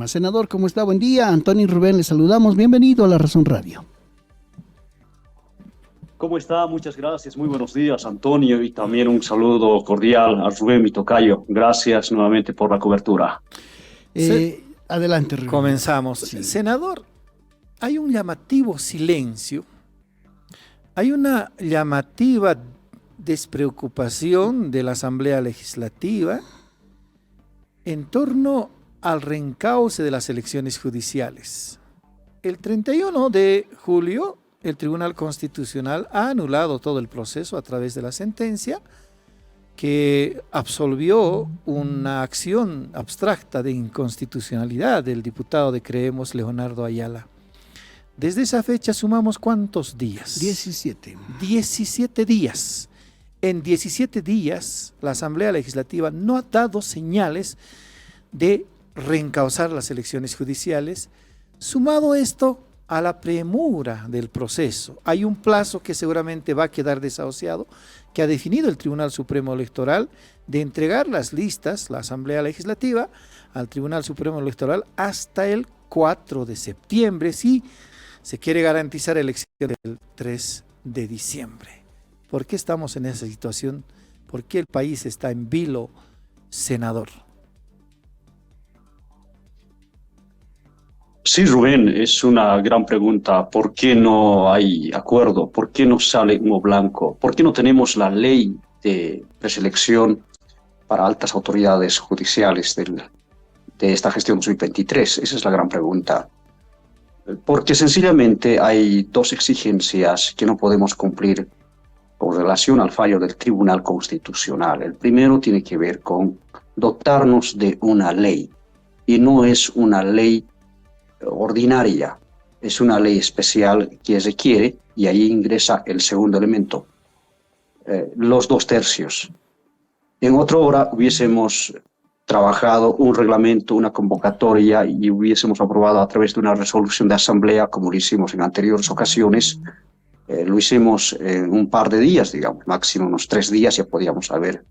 Senador, ¿cómo está? Buen día. Antonio y Rubén, les saludamos. Bienvenido a La Razón Radio. ¿Cómo está? Muchas gracias. Muy buenos días, Antonio, y también un saludo cordial a Rubén, mi tocayo. Gracias nuevamente por la cobertura. Adelante, Rubén. Comenzamos. Sí. Senador, hay un llamativo silencio, hay una llamativa despreocupación de la Asamblea Legislativa en torno al reencauce de las elecciones judiciales. El 31 de julio, el Tribunal Constitucional ha anulado todo el proceso a través de la sentencia que absolvió una acción abstracta de inconstitucionalidad del diputado de Creemos, Leonardo Ayala. Desde esa fecha sumamos ¿cuántos días? 17. 17 días. En 17 días, la Asamblea Legislativa no ha dado señales de reencauzar las elecciones judiciales. Sumado esto a la premura del proceso, hay un plazo que seguramente va a quedar desahuciado, que ha definido el Tribunal Supremo Electoral de entregar las listas, la Asamblea Legislativa, al Tribunal Supremo Electoral hasta el 4 de septiembre, si se quiere garantizar elecciones el 3 de diciembre. ¿Por qué estamos en esa situación? ¿Por qué el país está en vilo, senador? Sí, Rubén, es una gran pregunta. ¿Por qué no hay acuerdo? ¿Por qué no sale humo blanco? ¿Por qué no tenemos la ley de preselección para altas autoridades judiciales de esta gestión 2023? Esa es la gran pregunta. Porque sencillamente hay dos exigencias que no podemos cumplir con relación al fallo del Tribunal Constitucional. El primero tiene que ver con dotarnos de una ley, y no es una ley ordinaria, es una ley especial que requiere, y ahí ingresa el segundo elemento, los 2/3. En otra hora hubiésemos trabajado un reglamento, una convocatoria, y hubiésemos aprobado a través de una resolución de asamblea, como lo hicimos en anteriores ocasiones. Lo hicimos en un par de días, digamos, máximo unos 3 días, ya podíamos haber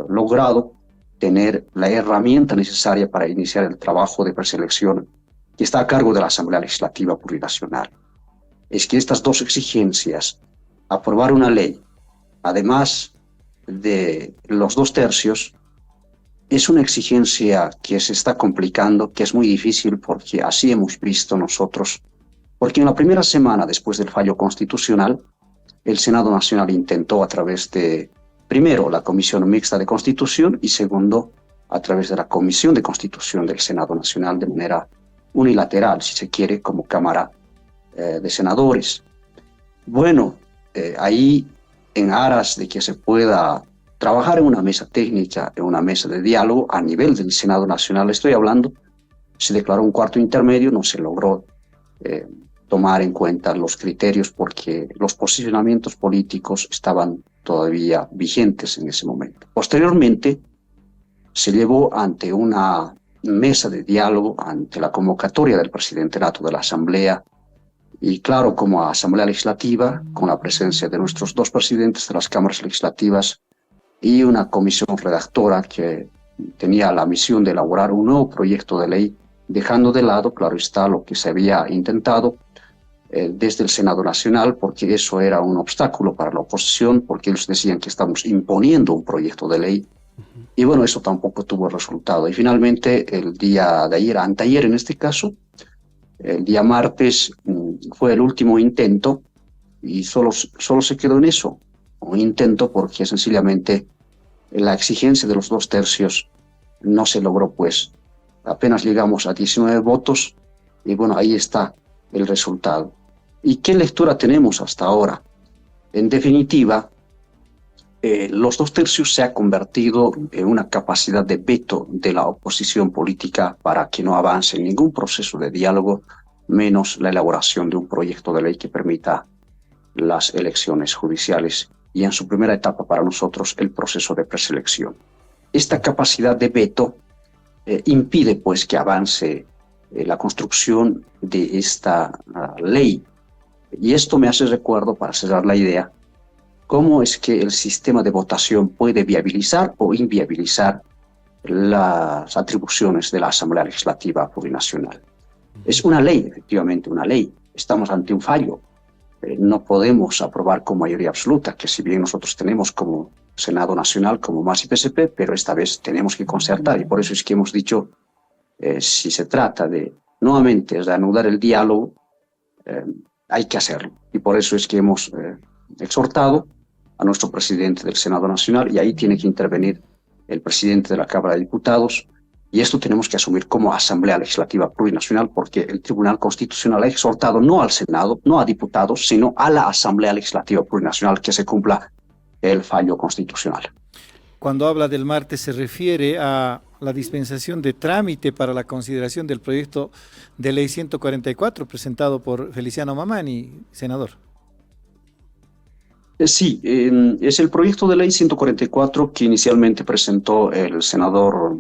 logrado tener la herramienta necesaria para iniciar el trabajo de preselección que está a cargo de la Asamblea Legislativa Plurinacional. Es que estas dos exigencias, aprobar una ley, además de los 2/3, es una exigencia que se está complicando, que es muy difícil, porque así hemos visto nosotros, porque en la primera semana después del fallo constitucional, el Senado Nacional intentó a través de, primero, la Comisión Mixta de Constitución, y segundo, a través de la Comisión de Constitución del Senado Nacional, de manera unilateral, si se quiere, como Cámara de Senadores. Bueno, ahí, en aras de que se pueda trabajar en una mesa técnica, en una mesa de diálogo a nivel del Senado Nacional, estoy hablando, se declaró un cuarto intermedio, no se logró tomar en cuenta los criterios porque los posicionamientos políticos estaban todavía vigentes en ese momento. Posteriormente, se llevó ante una mesa de diálogo, ante la convocatoria del presidente nato de la Asamblea, y claro, como Asamblea Legislativa, con la presencia de nuestros 2 presidentes de las cámaras legislativas y una comisión redactora que tenía la misión de elaborar un nuevo proyecto de ley, dejando de lado, claro está, lo que se había intentado desde el Senado Nacional, porque eso era un obstáculo para la oposición, porque ellos decían que estamos imponiendo un proyecto de ley. Y bueno, eso tampoco tuvo resultado. Y finalmente, el día de ayer, anteayer en este caso, el día martes, fue el último intento, y solo se quedó en eso, un intento, porque sencillamente la exigencia de los 2/3 no se logró, pues apenas llegamos a 19 votos, y bueno, ahí está el resultado. ¿Y qué lectura tenemos hasta ahora? En definitiva, los 2/3 se ha convertido en una capacidad de veto de la oposición política para que no avance en ningún proceso de diálogo, menos la elaboración de un proyecto de ley que permita las elecciones judiciales, y en su primera etapa para nosotros el proceso de preselección. Esta capacidad de veto impide, pues, que avance la construcción de esta ley. Y esto me hace recuerdo, para cerrar la idea, cómo es que el sistema de votación puede viabilizar o inviabilizar las atribuciones de la Asamblea Legislativa Plurinacional. Es una ley, efectivamente, una ley. Estamos ante un fallo. No podemos aprobar con mayoría absoluta, que si bien nosotros tenemos como Senado Nacional, como MAS y PSP, pero esta vez tenemos que concertar, y por eso es que hemos dicho, si se trata de nuevamente reanudar el diálogo, hay que hacerlo. Y por eso es que hemos exhortado a nuestro presidente del Senado Nacional, y ahí tiene que intervenir el presidente de la Cámara de Diputados, y esto tenemos que asumir como Asamblea Legislativa Plurinacional, porque el Tribunal Constitucional ha exhortado no al Senado, no a diputados, sino a la Asamblea Legislativa Plurinacional que se cumpla el fallo constitucional. Cuando habla del martes, ¿se refiere a la dispensación de trámite para la consideración del proyecto de ley 144 presentado por Feliciano Mamani, senador? Sí, es el proyecto de ley 144 que inicialmente presentó el senador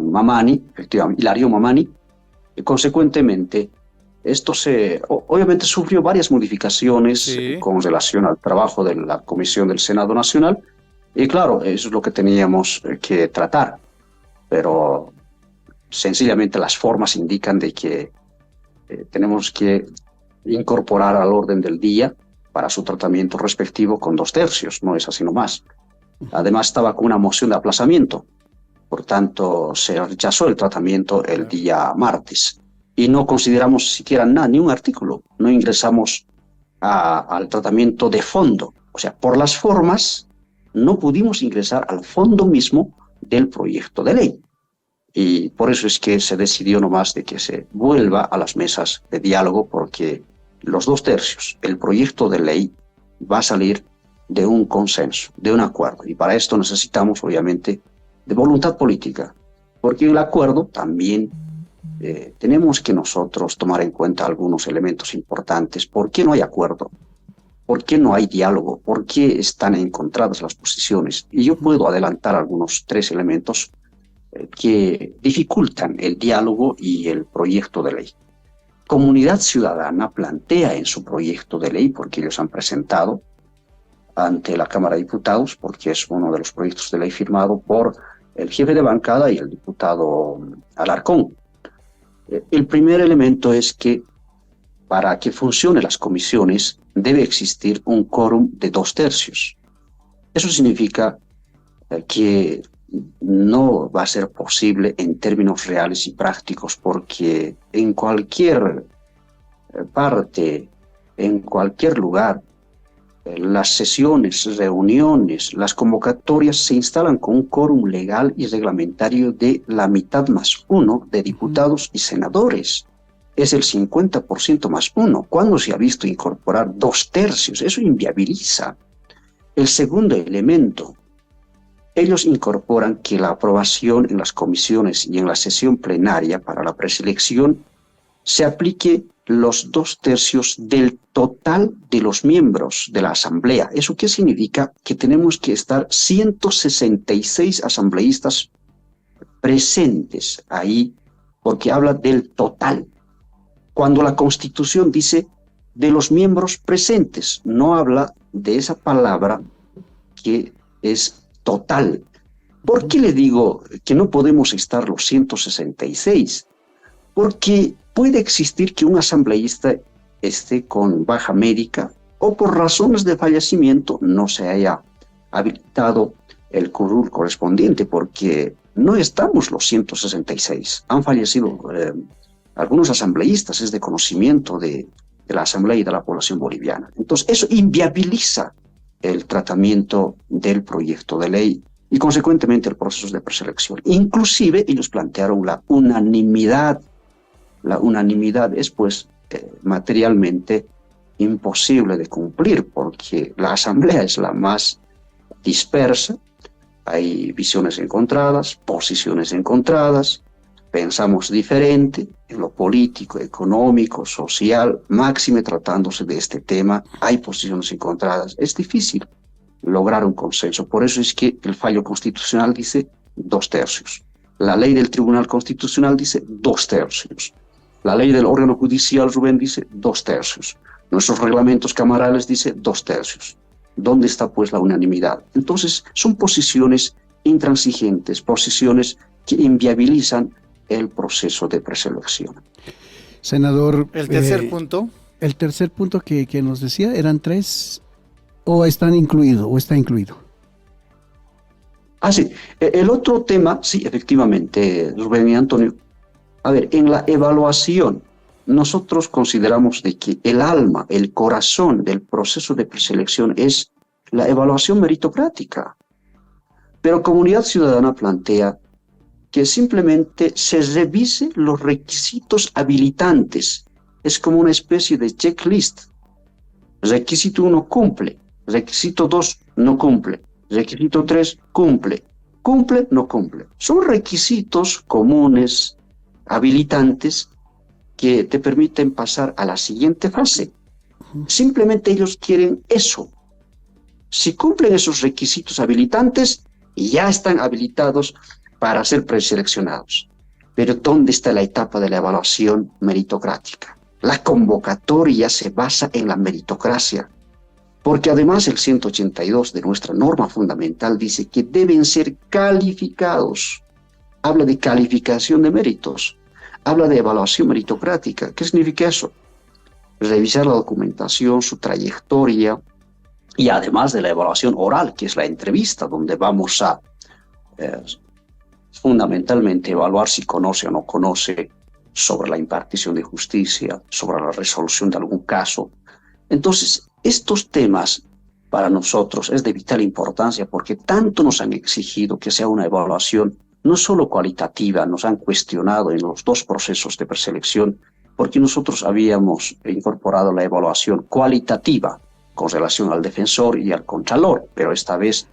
Mamani, efectivamente, Hilario Mamani, y consecuentemente esto obviamente sufrió varias modificaciones con relación al trabajo de la Comisión del Senado Nacional, y claro, eso es lo que teníamos que tratar, pero sencillamente las formas indican de que tenemos que incorporar al orden del día para su tratamiento respectivo con 2/3, no es así nomás. Además estaba con una moción de aplazamiento, por tanto se rechazó el tratamiento el día martes y no consideramos siquiera nada, ni un artículo, no ingresamos al tratamiento de fondo, o sea, por las formas no pudimos ingresar al fondo mismo del proyecto de ley. Y por eso es que se decidió nomás de que se vuelva a las mesas de diálogo, porque los 2/3, el proyecto de ley va a salir de un consenso, de un acuerdo. Y para esto necesitamos, obviamente, de voluntad política, porque en el acuerdo también tenemos que nosotros tomar en cuenta algunos elementos importantes. ¿Por qué no hay acuerdo? ¿Por qué no hay diálogo? ¿Por qué están encontradas las posiciones? Y yo puedo adelantar algunos 3 elementos que dificultan el diálogo y el proyecto de ley. Comunidad Ciudadana plantea en su proyecto de ley, porque ellos han presentado ante la Cámara de Diputados, porque es uno de los proyectos de ley firmado por el jefe de bancada y el diputado Alarcón. El primer elemento es que para que funcionen las comisiones debe existir un quórum de 2/3. Eso significa que no va a ser posible en términos reales y prácticos, porque en cualquier parte, en cualquier lugar, las sesiones, reuniones, las convocatorias se instalan con un quórum legal y reglamentario de la mitad más 1 de diputados y senadores. Es el 50% más 1. ¿Cuándo se ha visto incorporar 2/3? Eso inviabiliza. El segundo elemento, ellos incorporan que la aprobación en las comisiones y en la sesión plenaria para la preselección se aplique los 2/3 del total de los miembros de la Asamblea. ¿Eso qué significa? Que tenemos que estar 166 asambleístas presentes ahí, porque habla del total. Cuando la Constitución dice de los miembros presentes, no habla de esa palabra que es total. ¿Por qué le digo que no podemos estar los 166? Porque puede existir que un asambleísta esté con baja médica o por razones de fallecimiento no se haya habilitado el curul correspondiente, porque no estamos los 166. Han fallecido algunos asambleístas, es de conocimiento de la Asamblea y de la población boliviana. Entonces, eso inviabiliza el tratamiento del proyecto de ley y, consecuentemente, el proceso de preselección. Inclusive, ellos plantearon la unanimidad. La unanimidad es, pues, materialmente imposible de cumplir, porque la Asamblea es la más dispersa, hay visiones encontradas, posiciones encontradas, pensamos diferente en lo político, económico, social, máxime tratándose de este tema, hay posiciones encontradas, es difícil lograr un consenso. Por eso es que el fallo constitucional dice 2/3. La ley del Tribunal Constitucional dice 2/3. La ley del órgano judicial, Rubén, dice 2/3. Nuestros reglamentos camarales dice 2/3. ¿Dónde está pues la unanimidad? Entonces son posiciones intransigentes, posiciones que inviabilizan el proceso de preselección. Senador, El tercer punto. El tercer punto que nos decía, ¿eran 3 o están incluidos o está incluido? Sí. El otro tema, sí, efectivamente, Rubén y Antonio. A ver, en la evaluación, nosotros consideramos de que el alma, el corazón del proceso de preselección es la evaluación meritocrática. Pero Comunidad Ciudadana plantea que simplemente se revise los requisitos habilitantes. Es como una especie de checklist. Requisito 1 cumple, requisito 2 no cumple, requisito 3 cumple, cumple, no cumple. Son requisitos comunes, habilitantes, que te permiten pasar a la siguiente fase. Simplemente ellos quieren eso. Si cumplen esos requisitos habilitantes, ya están habilitados para ser preseleccionados. Pero ¿dónde está la etapa de la evaluación meritocrática? La convocatoria se basa en la meritocracia, porque además el 182 de nuestra norma fundamental dice que deben ser calificados. Habla de calificación de méritos, habla de evaluación meritocrática. ¿Qué significa eso? Revisar la documentación, su trayectoria, y además de la evaluación oral, que es la entrevista, donde vamos a fundamentalmente evaluar si conoce o no conoce sobre la impartición de justicia, sobre la resolución de algún caso. Entonces, estos temas para nosotros es de vital importancia porque tanto nos han exigido que sea una evaluación no solo cualitativa, nos han cuestionado en los 2 procesos de preselección, porque nosotros habíamos incorporado la evaluación cualitativa con relación al defensor y al contralor, pero esta vez,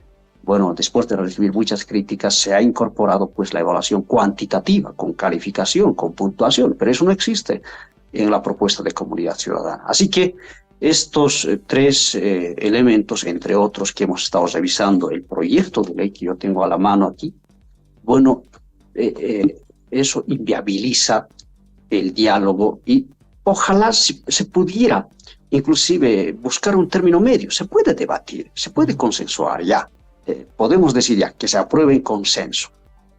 bueno, después de recibir muchas críticas, se ha incorporado pues la evaluación cuantitativa, con calificación, con puntuación, pero eso no existe en la propuesta de Comunidad Ciudadana. Así que estos 3 elementos, entre otros que hemos estado revisando, el proyecto de ley que yo tengo a la mano aquí, bueno, eso inviabiliza el diálogo y ojalá se pudiera inclusive buscar un término medio. Se puede debatir, se puede consensuar ya. Podemos decir ya que se apruebe en consenso,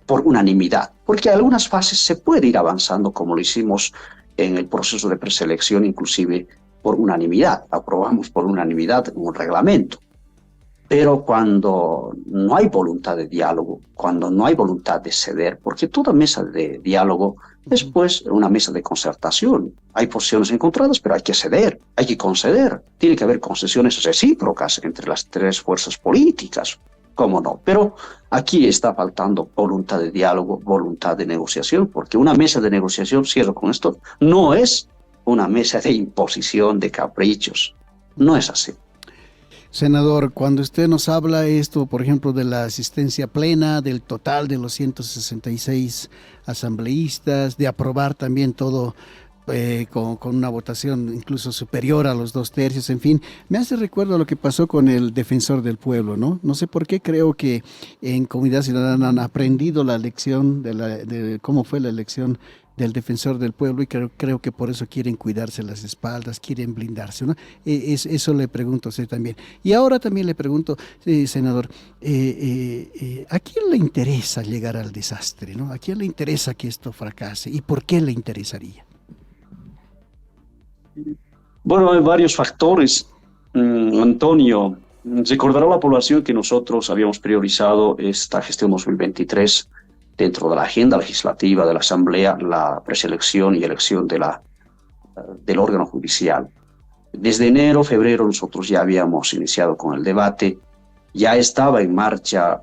por unanimidad, porque en algunas fases se puede ir avanzando como lo hicimos en el proceso de preselección, inclusive por unanimidad. Aprobamos por unanimidad un reglamento. Pero cuando no hay voluntad de diálogo, cuando no hay voluntad de ceder, porque toda mesa de diálogo es pues una mesa de concertación. Hay posiciones encontradas, pero hay que ceder, hay que conceder. Tiene que haber concesiones recíprocas entre las 3 fuerzas políticas. ¿Cómo no? Pero aquí está faltando voluntad de diálogo, voluntad de negociación, porque una mesa de negociación, cierro con esto, no es una mesa de imposición, de caprichos. No es así. Senador, cuando usted nos habla esto, por ejemplo, de la asistencia plena, del total de los 166 asambleístas, de aprobar también todo con una votación incluso superior a los 2/3, en fin, me hace recuerdo a lo que pasó con el defensor del pueblo, ¿no? No sé por qué, creo que en Comunidad Ciudadana han aprendido la lección de cómo fue la elección del defensor del pueblo y creo que por eso quieren cuidarse las espaldas, quieren blindarse, ¿no? Eso le pregunto a usted también. Y ahora también le pregunto, senador, ¿a quién le interesa llegar al desastre, ¿no? ¿A quién le interesa que esto fracase y por qué le interesaría? Bueno, hay varios factores. Antonio, recordará a la población que nosotros habíamos priorizado esta gestión 2023 dentro de la agenda legislativa de la Asamblea, la preselección y elección del órgano judicial. Desde enero, febrero, nosotros ya habíamos iniciado con el debate, ya estaba en marcha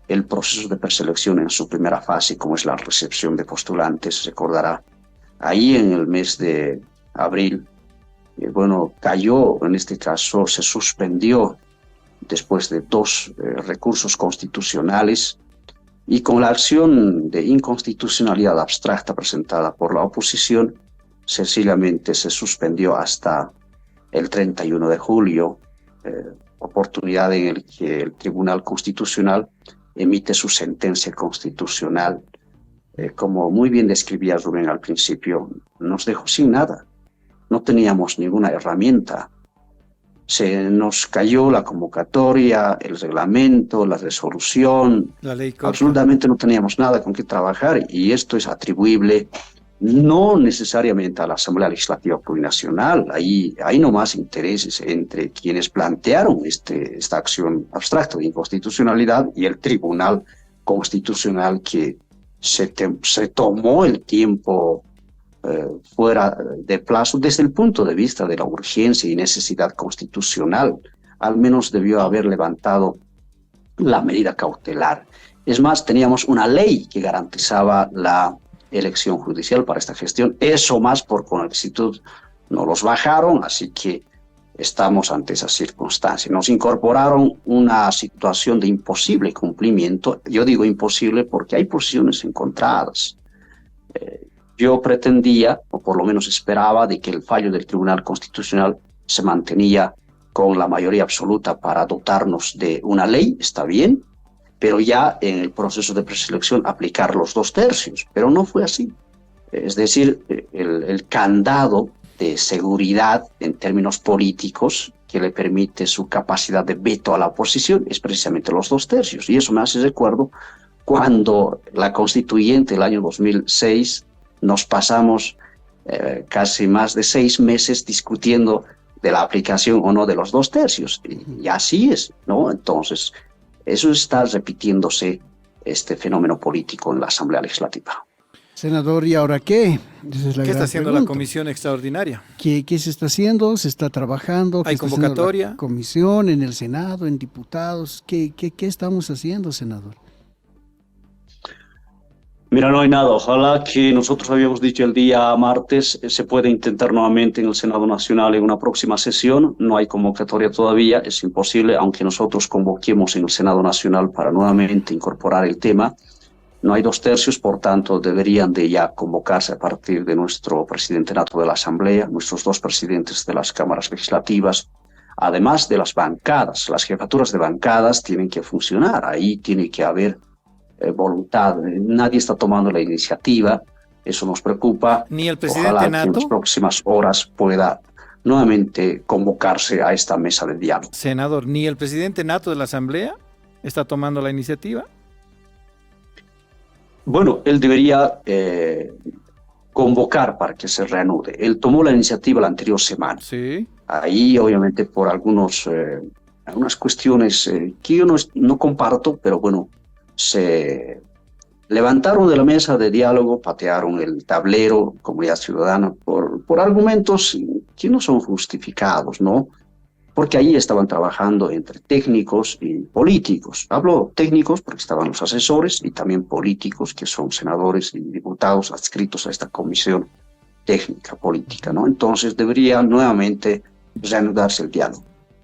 el proceso de preselección en su primera fase, como es la recepción de postulantes, recordará. Ahí en el mes de abril, bueno, cayó, en este caso, se suspendió después de 2 recursos constitucionales, y con la acción de inconstitucionalidad abstracta presentada por la oposición, sencillamente se suspendió hasta el 31 de julio, oportunidad en la que el Tribunal Constitucional emite su sentencia constitucional. Como muy bien describía Rubén al principio, nos dejó sin nada. No teníamos ninguna herramienta se nos cayó la convocatoria, el reglamento, la resolución, La ley corta. absolutamente no teníamos nada con qué trabajar y esto es atribuible no necesariamente a la Asamblea Legislativa Plurinacional, ahí hay nomás intereses entre quienes plantearon esta acción abstracta de inconstitucionalidad y el Tribunal Constitucional que se tomó el tiempo fuera de plazo desde el punto de vista de la urgencia y necesidad constitucional. Al menos debió haber levantado la medida cautelar. Es más, teníamos una ley que garantizaba la elección judicial para esta gestión. Eso más por conexidad no los bajaron, así que estamos ante esa circunstancia. Nos incorporaron una situación de imposible cumplimiento. Yo digo imposible porque hay posiciones encontradas. Yo pretendía, o por lo menos esperaba, de que el fallo del Tribunal Constitucional se mantenía con la mayoría absoluta para dotarnos de una ley, está bien, pero ya en el proceso de preselección aplicar los 2/3, pero no fue así. Es decir, el candado de seguridad en términos políticos que le permite su capacidad de veto a la oposición es precisamente los 2/3. Y eso me hace recuerdo cuando la constituyente el año 2006 nos pasamos casi más de 6 meses discutiendo de la aplicación o no de los 2/3. Y así es, ¿no? Entonces, eso está repitiéndose este fenómeno político en la Asamblea Legislativa. Senador, ¿y ahora qué? Esa es la ¿Qué está haciendo pregunta. La comisión extraordinaria? ¿Qué se está haciendo? ¿Se está trabajando? ¿Hay convocatoria? Comisión, en el Senado, en diputados. ¿Qué estamos haciendo, senador? Mira, no hay nada. Ojalá que nosotros habíamos dicho el día martes, se puede intentar nuevamente en el Senado Nacional en una próxima sesión. No hay convocatoria todavía, es imposible, aunque nosotros convoquemos en el Senado Nacional para nuevamente incorporar el tema. No hay 2/3, por tanto, deberían de ya convocarse a partir de nuestro presidente nato de la Asamblea, nuestros 2 presidentes de las cámaras legislativas, además de las bancadas. Las jefaturas de bancadas tienen que funcionar, ahí tiene que haber voluntad. Nadie está tomando la iniciativa, eso nos preocupa. Ni el presidente Ojalá nato. Que en las próximas horas pueda nuevamente convocarse a esta mesa de diálogo. Senador, ¿ni el presidente nato de la Asamblea está tomando la iniciativa? Bueno, él debería convocar para que se reanude. Él tomó la iniciativa la anterior semana. Sí. Ahí, obviamente, por algunas cuestiones que yo no comparto, pero bueno, se levantaron de la mesa de diálogo, patearon el tablero, comunidad ciudadana, por argumentos que no son justificados, ¿no? Porque ahí estaban trabajando entre técnicos y políticos. Hablo técnicos porque estaban los asesores y también políticos que son senadores y diputados adscritos a esta comisión técnica política, ¿no? Entonces debería nuevamente reanudarse el diálogo.